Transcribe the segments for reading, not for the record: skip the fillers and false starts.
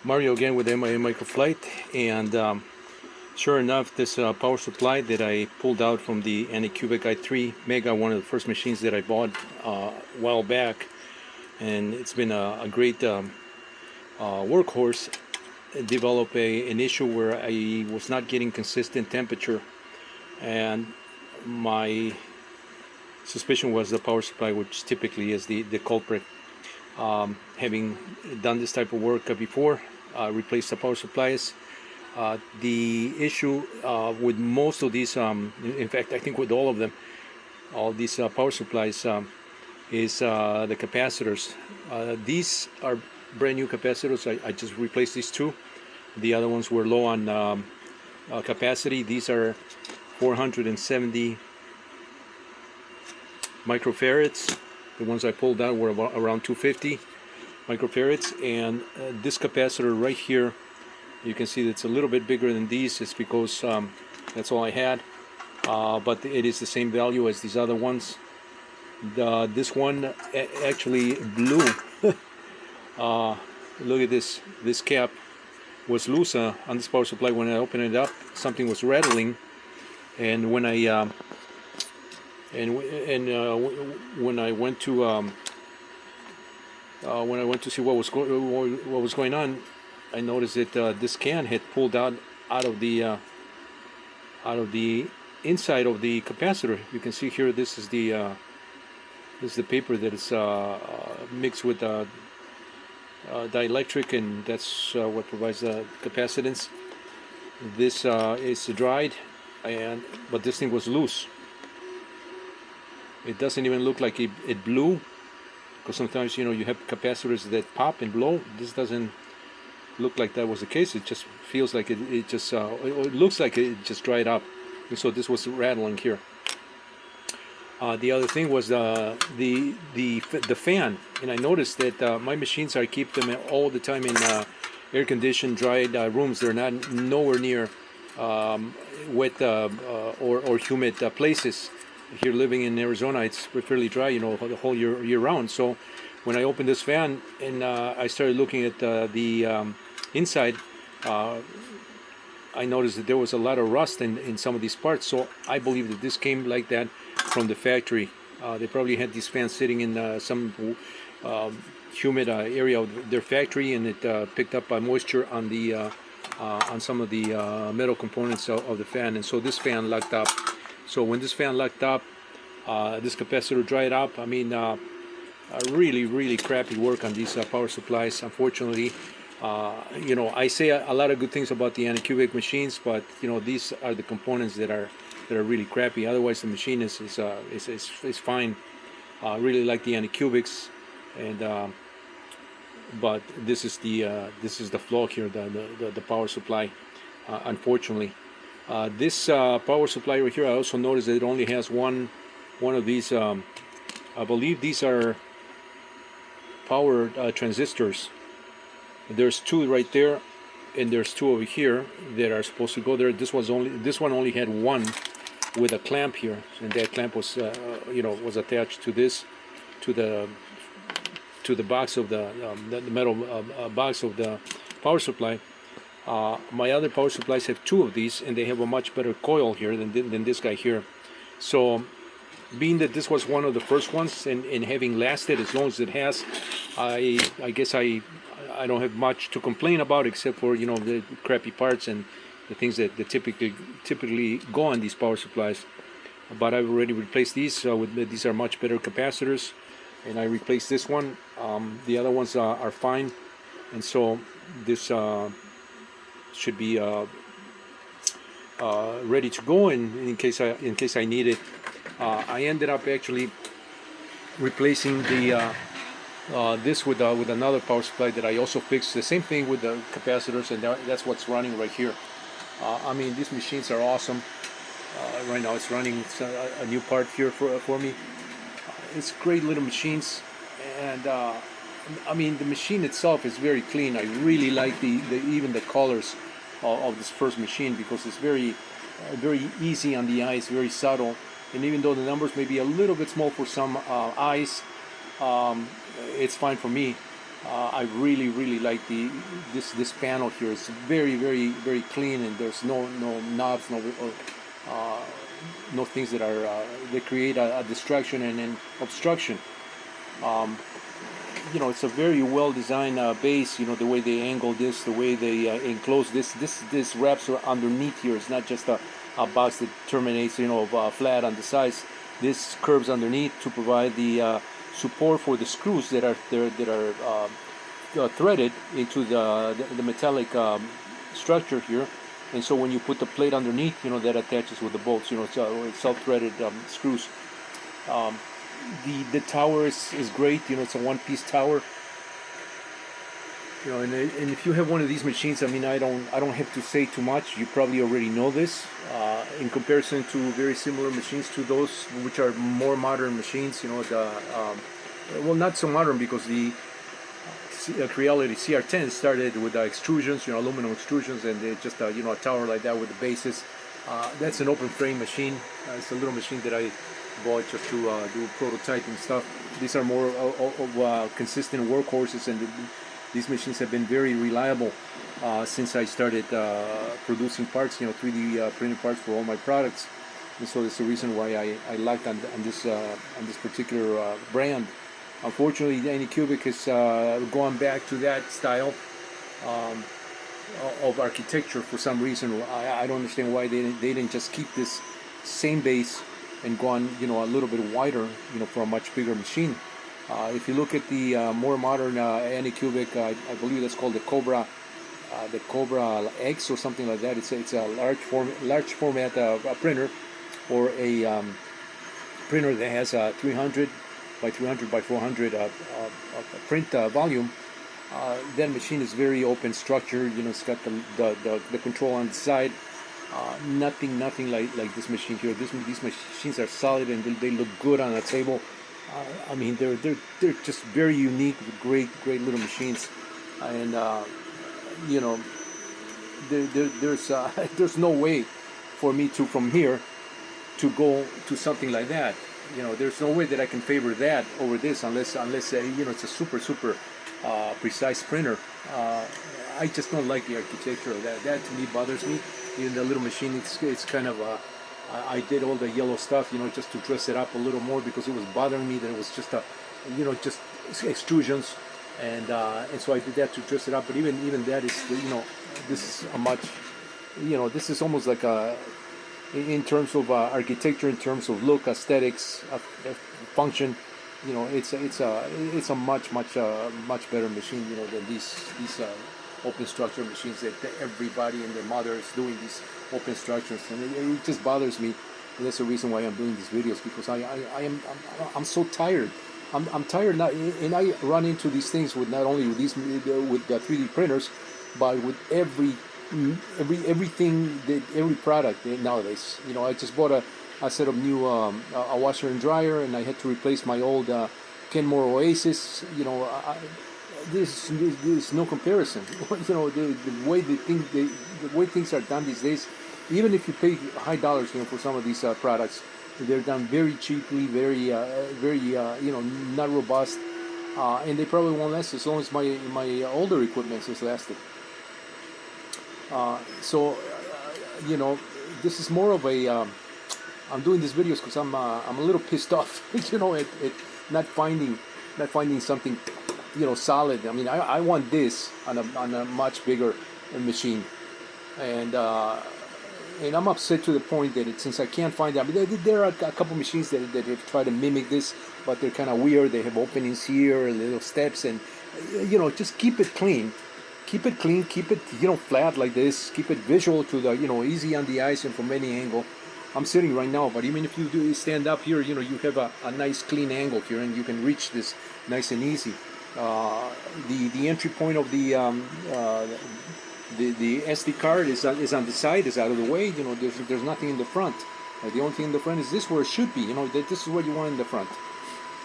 Mario again with MIA Microflight, and sure enough, this power supply that I pulled out from the Anycubic i3 Mega, one of the first machines that I bought a while back, and it's been a great workhorse, developed an issue where I was not getting consistent temperature, and my suspicion was the power supply, which typically is the culprit. Having done this type of work before, replaced the power supplies. The issue with most of these, in fact, I think with all of them, all these power supplies, is the capacitors. These are brand new capacitors. I just replaced these two. The other ones were low on capacity. These are 470 microfarads. The ones I pulled out were around 250 microfarads, and this capacitor right here, you can see that it's a little bit bigger than these. It's because that's all I had, but it is the same value as these other ones. This one actually blew. Look at this. This cap was loose on this power supply. When I opened it up, something was rattling, and when I when I went to see what was going on, I noticed that this can had pulled out of the inside of the capacitor. You can see here, this is the paper that is mixed with dielectric, and that's what provides the capacitance. This is dried, but this thing was loose. It doesn't even look like it blew, because sometimes, you know, you have capacitors that pop and blow. This doesn't look like that was the case. It just feels like it looks like it just dried up, and so this was rattling here. The other thing was the fan, and I noticed that my machines, I keep them all the time in air-conditioned, dried rooms. They're not nowhere near wet or humid places. Here, living in Arizona, it's fairly dry, you know, the whole year round. So when I opened this fan and I started looking at the inside, I noticed that there was a lot of rust in some of these parts. So I believe that this came like that from the factory. They probably had these fans sitting in some humid area of their factory, and it picked up moisture on the on some of the metal components of the fan, and so this fan locked up. So when this fan locked up, this capacitor dried up. I mean, really crappy work on these power supplies. Unfortunately, you know, I say a lot of good things about the Anycubic machines, but you know, these are the components that are really crappy. Otherwise, the machine is fine. I really like the Anycubics, and but this is the flaw here, the power supply. Unfortunately. This power supply right here, I also noticed that it only has one of these. I believe these are power transistors. There's two right there, and there's two over here that are supposed to go there. This one only had one with a clamp here, and that clamp was you know, was attached to this, to the box of the metal box of the power supply. My other power supplies have two of these, and they have a much better coil here than this guy here. So being that this was one of the first ones, and having lasted as long as it has, I guess I don't have much to complain about, except for, you know, the crappy parts and the things that typically go on these power supplies. But I've already replaced these these are much better capacitors, and I replaced this one. The other ones are fine, and so this should be ready to go in case I need it. I ended up actually replacing the this with another power supply that I also fixed. The same thing with the capacitors, and that's what's running right here. I mean, these machines are awesome. Right now it's running a new part here for me. It's great little machines, and I mean, the machine itself is very clean. I really like even the colors of this first machine, because it's very easy on the eyes, very subtle. And even though the numbers may be a little bit small for some eyes, it's fine for me. I really like this panel here. It's very clean, and there's no knobs, uh, no things that are that create a distraction and an obstruction. Um, it's a very well designed base. The way they angle this, the way they enclose this wraps underneath here. It's not just a box that terminates, flat on the sides. This curves underneath to provide the support for the screws that are there, that are threaded into the metallic structure here. And so when you put the plate underneath, that attaches with the bolts. It's self-threaded screws. Um, the tower is great. It's a one-piece tower. And if you have one of these machines, I mean, I don't have to say too much. You probably already know this. In comparison to very similar machines to those which are more modern machines, well, not so modern, because the Creality CR10 started with extrusions, aluminum extrusions, and they just a tower like that with the bases. That's an open frame machine. It's a little machine that I bought just to do prototyping stuff. These are more consistent workhorses, and these machines have been very reliable since I started producing parts, 3D printed parts for all my products. And so that's the reason why I liked on this particular brand. Unfortunately, the Anycubic has gone back to that style of architecture for some reason. I don't understand why they didn't just keep this same base and gone a little bit wider, for a much bigger machine. If you look at the more modern Anycubic, I believe that's called the Cobra X or something like that. It's a large format printer, or a printer that has a 300 by 300 by 400 print volume. That machine is very open structure. It's got the control on the side. Nothing like this machine here. These machines are solid, and they look good on a table. I mean, they're just very unique, great little machines, and there's no way for me to, from here, to go to something like that. There's no way that I can favor that over this, unless it's a super precise printer. I just don't like the architecture of that. That to me bothers me. Even the little machine, it's kind of I did all the yellow stuff, just to dress it up a little more, because it was bothering me that it was just just extrusions, and so I did that to dress it up. But even that is, this is a much, this is almost like in terms of architecture, in terms of look, aesthetics, function, it's a much better machine, than these open structure machines that everybody and their mother is doing, these open structures, and it just bothers me. And that's the reason why I'm doing these videos, because I'm so tired. I'm tired now, and I run into these things with not only with the 3D printers, but with everything, every product nowadays. I just bought a set of new a washer and dryer, and I had to replace my old Kenmore Oasis. There's no comparison. The way things are done these days, even if you pay high dollars, for some of these products, they're done very cheaply, very not robust, and they probably won't last as long as my older equipment has lasted. This is more of a I'm doing these videos because I'm a little pissed off, at not finding something, solid. I mean, I want this on a much bigger machine, and I'm upset to the point that since I can't find that. I mean, there are a couple machines that have tried to mimic this, but they're kind of weird. They have openings here, little steps, and just keep it clean. Keep it clean, keep it, flat like this, keep it visual to the, easy on the eyes and from any angle. I'm sitting right now, but even if you do stand up here, you have a nice clean angle here, and you can reach this nice and easy. The entry point of the SD card is on the side, is out of the way. There's nothing in the front. The only thing in the front is this, where it should be. That this is what you want in the front.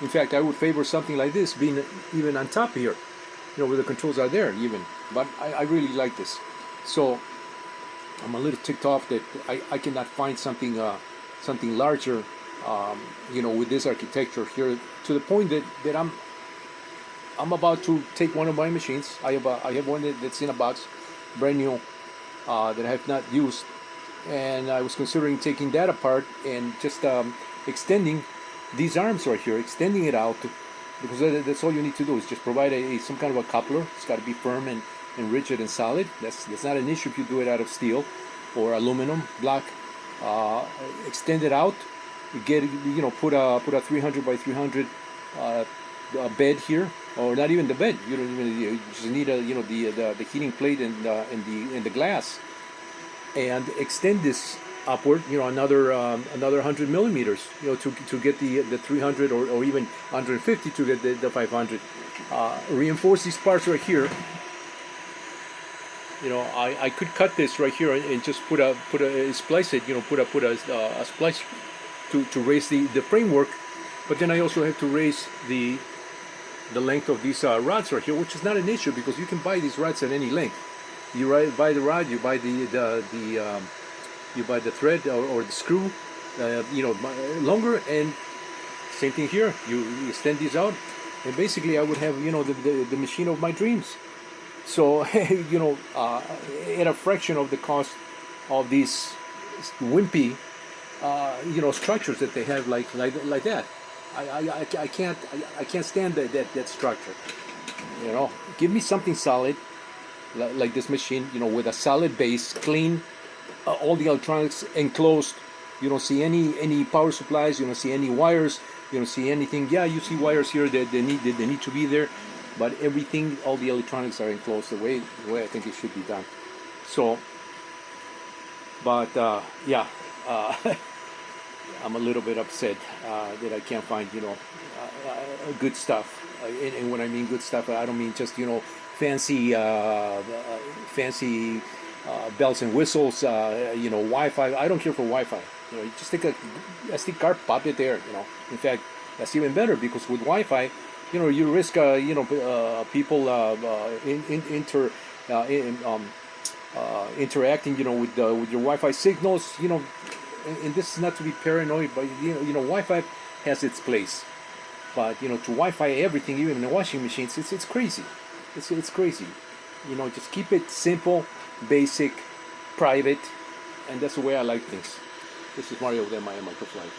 In fact, I would favor something like this being even on top here, where the controls are there even. But I really like this. So I'm a little ticked off that I cannot find something larger, with this architecture here, to the point that I'm about to take one of my machines. I have one that's in a box, brand new, that I have not used, and I was considering taking that apart and just extending these arms right here, extending it out, because that's all you need to do is just provide some kind of a coupler. It's got to be firm and rigid and solid. That's not an issue if you do it out of steel or aluminum block. Extend it out. Get, put a 300 by 300 bed here, or not even the bed. You don't even, you just need the heating plate and the glass, and extend this upward, another 100 millimeters, to get the 300 or even 150 to get the 500. Reinforce these parts right here. I could cut this right here and just splice it, put a splice to raise the framework, but then I also have to raise the length of these rods right here, which is not an issue because you can buy these rods at any length. You buy the rod, you buy you buy the thread or the screw, longer, and same thing here. You extend these out, and basically I would have the machine of my dreams. So at a fraction of the cost of these wimpy structures that they have like that. I can't stand that structure. Give me something solid like this machine, with a solid base, clean, all the electronics enclosed. You don't see any power supplies. You don't see any wires. You don't see anything. Yeah, you see wires here that they need to be there, but everything, all the electronics are enclosed the way I think it should be done. So, but yeah, I'm a little bit upset that I can't find good stuff. And when I mean good stuff, I don't mean just fancy bells and whistles, Wi-Fi. I don't care for Wi-Fi. You just take a SD card, pop it there. In fact, that's even better because with Wi-Fi, you risk people interacting, with your Wi-Fi signals, and this is not to be paranoid, but Wi-Fi has its place. But to Wi-Fi everything, even in the washing machines, it's crazy. It's crazy. Just keep it simple, basic, private, and that's the way I like things. This is Mario with MI Microflight.